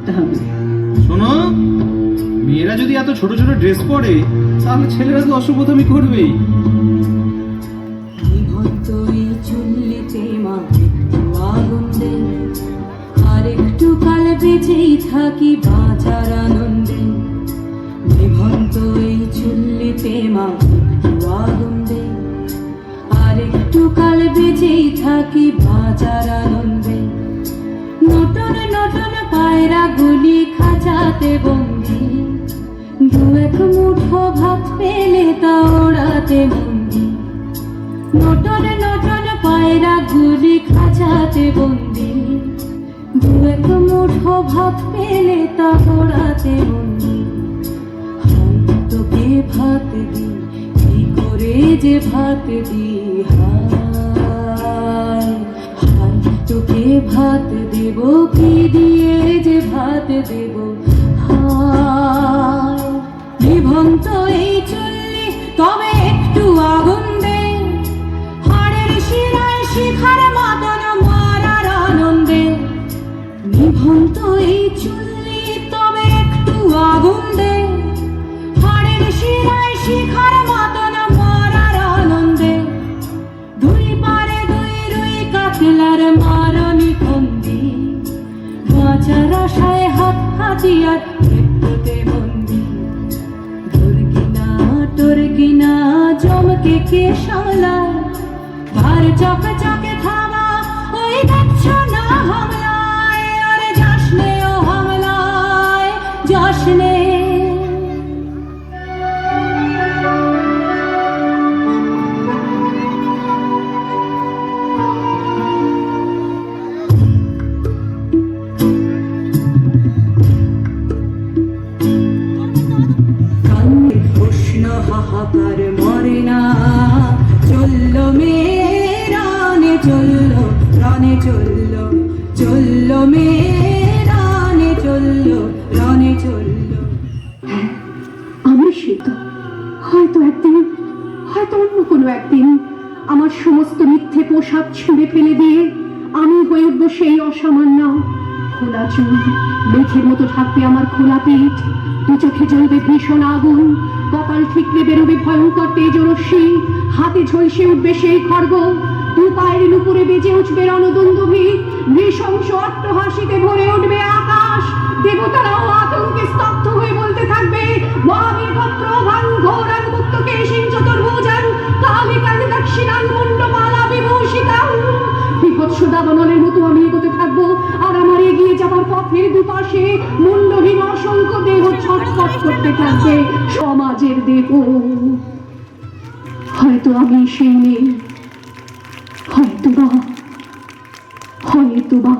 করতে হবে। শোনো, মেয়েরা যদি এত ছোট ছোট ড্রেস পরে তাহলে ছেলেরা তো অশুভতামি করবেই। আর একটু কাল বেঁচেই থাকি বাঁচার আনন্দে, নিভন্ত এই চুল্লিতে মা একটু আগুন দে। আর একটু কাল বেঁচেই থাকি বাঁচার আনন্দে, নতুন নতুন পায়রা গুলি খাঁচাতে বন্দি, দু এক মুঠো ভাত পেলে তা ওড়াতে বন্দি। নতুন নতুন পায়রা গুলি খাঁচাতে বন্দি, দু এক মুঠো ভাত পেলে তা ওড়াতে বন্দি। তোকে ভাত দি, কি করে যে ভাত দি, হায় হায় তোকে ভাত দেব, কি দিয়ে যে ভাত দেব, হায়। নিভন্ত এই চুল্লি তবে একটু আগুন দে, হাড়ের শিরায় শিখার মাতন মারার আনন্দে। নিভন্ত এই চুল্লি তবে একটু আগুন দে, হাড়ের শিরায় শিখার মাতন মারার আনন্দে। দুই পারে দুই রুই কাতলার মারনি ফন্দি, বাঁচার আশায় হাত হাতিয়ার মৃত্যুতে বন্দি। তোর কিনা জমকে কে সামলায়, তার চকে চকে থামা ওই দেখছো না হামলায়। আরে যাসনে ও হামলায়, যাসনে। হাহাকার মরে না, চললো মেরানে চললো, রানে চললো, চললো মেরানে চললো, রানে চললো। হ্যাঁ, আমি সীত। হয়তো একদিন, হয়তো অন্য কোনো একদিন আমার সমস্ত মিথ্যে পোশাক ছুঁড়ে ফেলে দিয়ে আমি হয়ে উঠবো সেই অসামান্য। খোলা চুল, মেঘের মতো থাকবে আমার খোলা পিঠ, দু চোখে জ্বলবে ভীষণ আগুন, কপাল ঠিকলে বেরোবে ভয়ঙ্কর তেজরশ্মি, হাতে ঝলসে উঠবে সেই খড়গ, দু পায়ের নুপুরে বেজে উঠবে রণদুন্দুভি, নৃশংস অট্টহাসিতে ভরে উঠবে আকাশ। দেবতারাও আতঙ্কে স্তব্ধ হয়ে বলতে থাকবে, মহাবীরভদ্র ভাং ঘোরাং মুক্তকেশিং চতুর্ভুজাং কালিকাং দক্ষিণাং মুন্ডমালা বিভূষিতাং। বিভৎস দাবানলের মতো আমি এগোতে থাকবো, আর আমার এগিয়ে যাবার পথের দুপাশে মুন্ডহীন অসংখ্য দেহ ছটফট করতে থাকবে, সমাজের দেহ। হয়তো আমি সেই নেই, হয়তো বা, হয়তো বা।